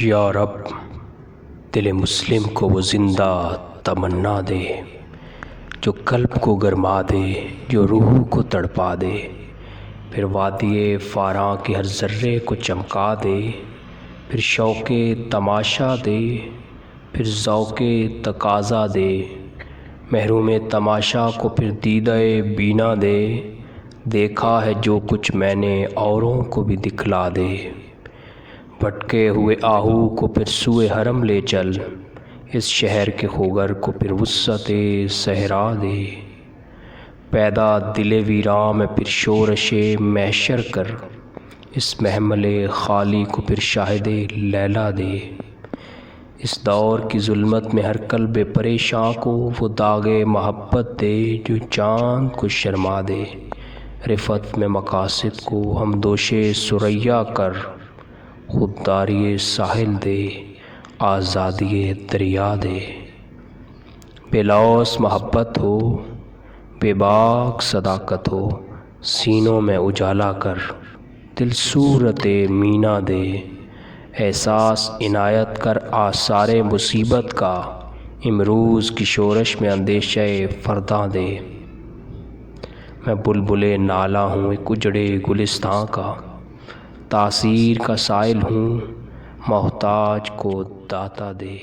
یا رب دل مسلم کو وہ زندہ تمنا دے جو قلب کو گرما دے، جو روح کو تڑپا دے، پھر وادی فاراں کے ہر ذرے کو چمکا دے، پھر شوق تماشا دے، پھر ذوق تقاضا دے، محروم تماشا کو پھر دیدہ بینا دے، دیکھا ہے جو کچھ میں نے اوروں کو بھی دکھلا دے، بھٹکے ہوئے آہو کو پھر سوئے حرم لے چل، اس شہر کے خوگر کو پھر وسعت صحرا دے، پیدا دل ویراں میں پھر شورش محشر کر، اس محمل خالی کو پھر شاہد لیلا دے، اس دور کی ظلمت میں ہر قلب پریشاں کو وہ داغ محبت دے جو چاند کو شرما دے، رفعت میں مقاصد کو ہمدوش ثریا کر، خودداری ساحل دے، آزادی دریا دے، بے لوث محبت ہو، بے باک صداقت ہو، سینوں میں اجالا کر، دل صورت مینا دے، احساس عنایت کر آثار مصیبت کا، امروز کی شورش میں اندیشہ فردا دے، میں بلبل نالہ ہوں ایک اجڑے گلستاں کا، تاثیر کا سائل ہوں، محتاج کو داتا دے۔